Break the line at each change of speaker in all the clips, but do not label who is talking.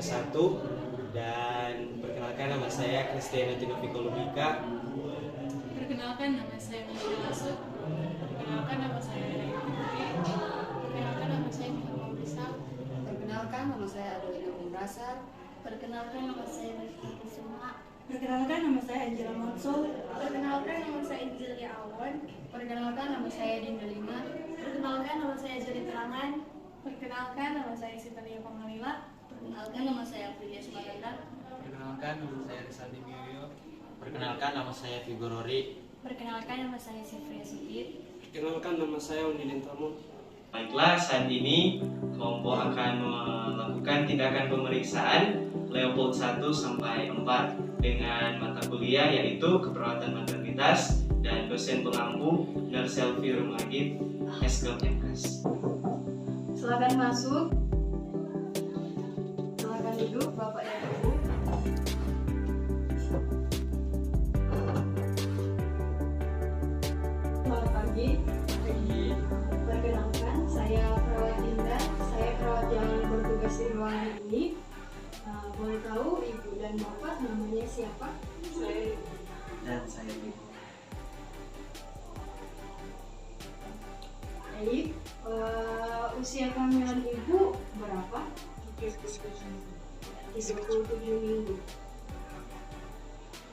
1. Dan perkenalkan, nama saya Kristiana Tinoviko Lubika.
Perkenalkan, nama saya Michelle Asut. Perkenalkan, nama saya Dede Putri. Perkenalkan, nama saya Muhammad Rizal.
Perkenalkan, nama saya Adelina Mumbrasar.
Perkenalkan, nama saya Rifki Kusuma.
Perkenalkan, nama saya Angela Monsul.
Perkenalkan, nama saya Inzilia Awan.
Perkenalkan, nama saya Dinda Lima.
Perkenalkan, nama saya Jody Terangan.
Perkenalkan, nama saya Sitalia Pamalila.
Perkenalkan, nama saya Aprilia Sumatanda.
Perkenalkan, nama saya Rizaldi Bioyo.
Perkenalkan, nama saya Vigo Rori.
Perkenalkan, nama saya Sifria Sudir.
Perkenalkan, nama saya Undi Lintamo.
Baiklah, saat ini kelompok akan melakukan tindakan pemeriksaan Leopold 1 sampai 4 dengan mata kuliah yaitu keperawatan maternitas dan dosen pengampu Nerselvi Rumagit SKMS.
Silakan masuk. Silakan duduk, Bapak dan Ibu. Selamat pagi. Perkenalkan, saya perawat Dinda. Saya perawat yang bertugas di ruangan ini. Boleh tahu Ibu dan Bapak namanya siapa?
Saya dan saya Vigo.
Baik. Usia kehamilan Ibu berapa? 37 minggu.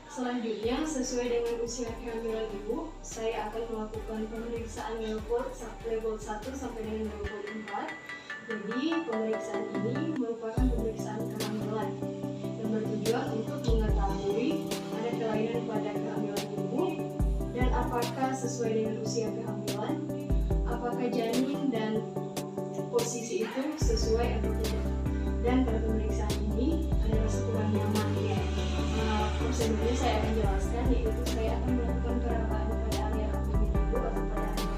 Selanjutnya, sesuai dengan usia kehamilan Ibu, saya akan melakukan pemeriksaan level 1 sampai dengan level 4. Jadi, pemeriksaan ini merupakan pemeriksaan kehamilan yang bertujuan untuk mengetahui ada kelainan pada kehamilan Ibu dan apakah sesuai dengan usia kehamilan, apakah janin dan posisi itu sesuai atau tidak. Dan pada pemeriksaan ini ada rasa kurang nyaman ya. Prosedurnya saya akan jelaskan, yaitu saya akan melakukan perabaan pada area abdomen Ibu atau pada area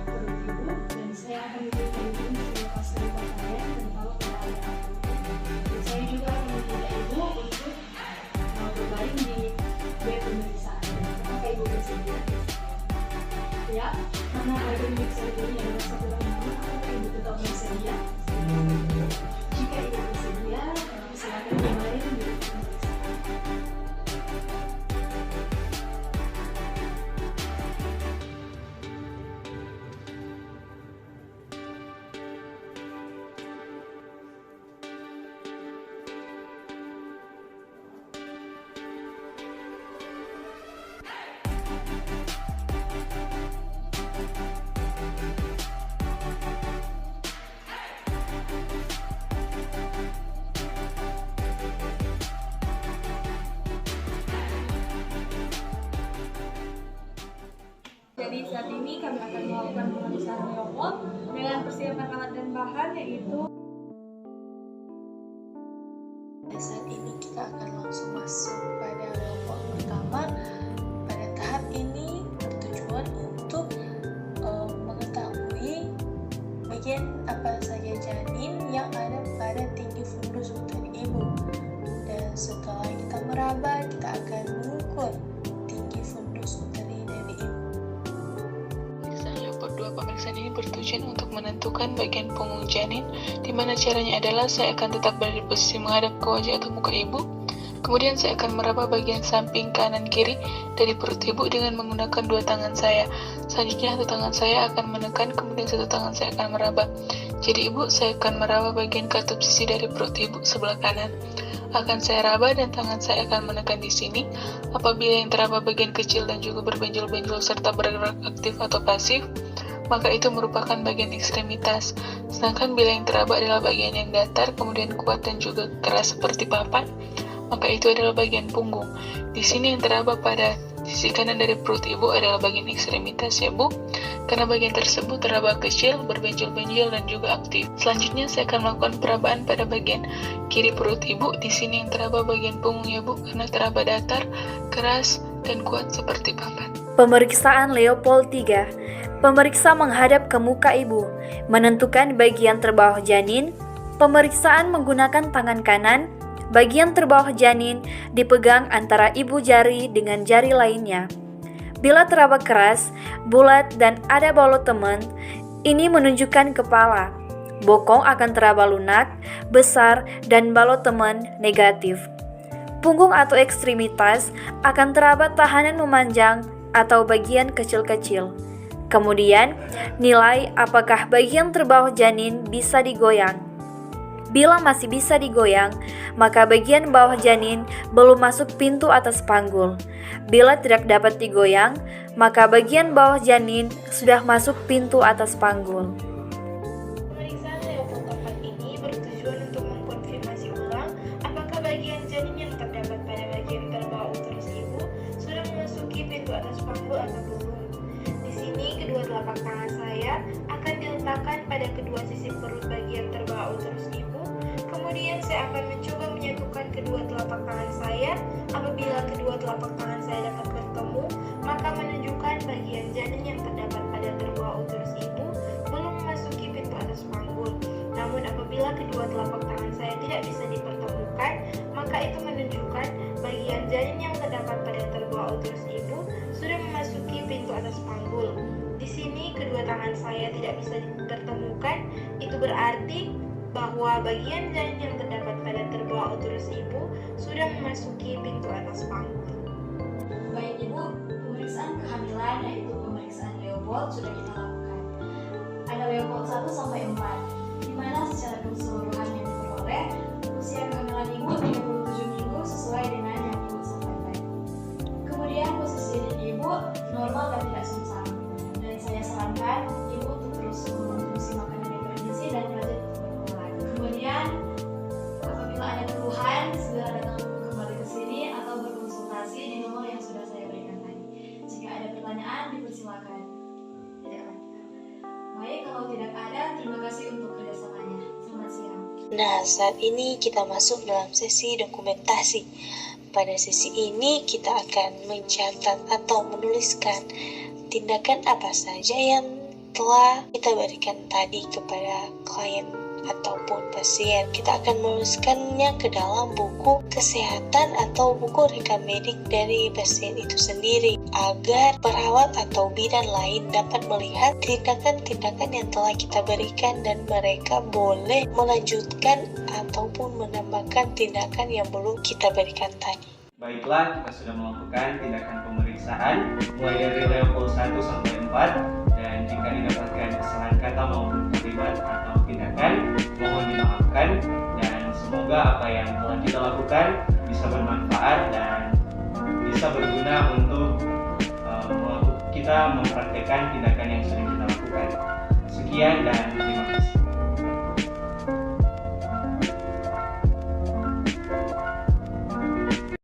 perut Ibu, dan saya akan memberikan Ibu untuk melepaskan pakaian dan kalau pada area abdomen. Dan saya juga akan meminta Ibu untuk berbaring di bed pemeriksaan. Apakah Ibu bersedia? Ya, karena pada pemeriksaan ini ada rasa kurang nyaman, apakah Ibu tetap bersedia? Jika Ibu bersedia, silakan berbaring di bed pemeriksaan.
Jadi saat ini kami akan melakukan pemeriksaan Leopold dengan persiapan alat dan bahan yaitu
Saat ini kita akan langsung masuk pada Leopold pertama. Pada tahap ini bertujuan untuk mengetahui bagian apa saja janin yang ada pada tinggi fundus uteri ibu. Dan setelah kita meraba, kita akan mengukur tinggi fundus uteri dari ibu. Pemeriksaan Leopold 2 pemeriksaan ini bertujuan untuk menentukan bagian punggung janin, di mana caranya adalah saya akan tetap berada di posisi menghadap ke wajah atau muka ibu. Kemudian saya akan meraba bagian samping kanan kiri dari perut ibu dengan menggunakan dua tangan saya. Selanjutnya satu tangan saya akan menekan, kemudian satu tangan saya akan meraba. Jadi ibu, saya akan meraba bagian katup sisi dari perut ibu sebelah kanan. Akan saya raba dan tangan saya akan menekan di sini. Apabila yang teraba bagian kecil dan juga berbenjol-benjol serta bergerak aktif atau pasif, maka itu merupakan bagian ekstremitas. Sedangkan bila yang teraba adalah bagian yang datar, kemudian kuat dan juga keras seperti papan, maka itu adalah bagian punggung. Di sini yang teraba pada sisi kanan dari perut ibu adalah bagian ekstremitas ya Bu, karena bagian tersebut teraba kecil, berbenjol-benjol dan juga aktif. Selanjutnya saya akan melakukan perabaan pada bagian kiri perut ibu. Di sini yang teraba bagian punggung ya Bu, karena teraba datar, keras dan kuat seperti papan.
Pemeriksaan Leopold 3. Pemeriksa menghadap ke muka ibu, menentukan bagian terbawah janin. Pemeriksaan menggunakan tangan kanan. Bagian terbawah janin dipegang antara ibu jari dengan jari lainnya. Bila teraba keras, bulat dan ada baut teman, ini menunjukkan kepala. Bokong akan teraba lunak, besar, dan balot teman negatif. Punggung atau ekstremitas akan teraba tahanan memanjang atau bagian kecil-kecil. Kemudian, nilai apakah bagian terbawah janin bisa digoyang. Bila masih bisa digoyang, maka bagian bawah janin belum masuk pintu atas panggul. Bila tidak dapat digoyang, maka bagian bawah janin sudah masuk pintu atas panggul.
Pemeriksaan Leopold 4 ini bertujuan untuk mengkonfirmasi ulang apakah bagian janin yang terdapat pada bagian terbawah uterus ibu sudah memasuki pintu atas panggul atau belum. Di sini kedua telapak tangan saya akan diletakkan pada kedua sisi perut bagian terbawah uterus ibu. Kemudian saya akan mencoba menyatukan kedua telapak tangan saya. Apabila kedua telapak tangan saya dapat bertemu, maka menunjukkan bagian janin yang terdapat pada terbawah uterus ibu belum memasuki pintu atas panggul. Namun apabila kedua telapak tangan saya tidak bisa dipertemukan, maka itu menunjukkan bagian janin yang terdapat pada terbawah uterus ibu sudah memasuki pintu atas panggul. Di sini kedua tangan saya tidak bisa dipertemukan, itu berarti bahwa bagian janin yang terdapat pada terbawah uterus ibu sudah memasuki pintu atas panggul.
Baik Ibu, pemeriksaan kehamilan yaitu pemeriksaan Leopold sudah kita lakukan. Ada Leopold 1 sampai 4, di mana secara keseluruhan yang diperoleh usia kehamilan Ibu 37 minggu sesuai dengan yang Ibu sampaikan. Kemudian posisi Ibu normal dan tidak sungsang. Dan saya sarankan Ibu untuk terus mengkonsumsi makanan yang bergizi dan rajin berolahraga. Kemudian apabila ada keluhan segera datang kembali ke sini atau berkonsultasi di nomor yang sudah saya berikan tadi. Jika ada pertanyaan dipersilakan. Tidak ada. Baik, kalau tidak ada, terima kasih untuk kerjasamanya. Selamat siang.
Nah, saat ini kita masuk dalam sesi dokumentasi. Pada sesi ini kita akan mencatat atau menuliskan tindakan apa saja yang telah kita berikan tadi kepada klien ataupun pasien. Kita akan menuliskannya ke dalam buku kesehatan atau buku rekam medik dari pasien itu sendiri agar perawat atau bidan lain dapat melihat tindakan-tindakan yang telah kita berikan dan mereka boleh melanjutkan ataupun menambahkan tindakan yang belum kita berikan tadi.
Baiklah, kita sudah melakukan tindakan pemeriksaan mulai dari Leopold 1 sampai 4, dan jika didapatkan kesalahan kata maupun kalimat atau tindakan, mohon dimaafkan, dan semoga apa yang telah kita lakukan bisa bermanfaat dan bisa berguna untuk kita mempraktekkan tindakan yang sering kita lakukan. Sekian dan terima kasih.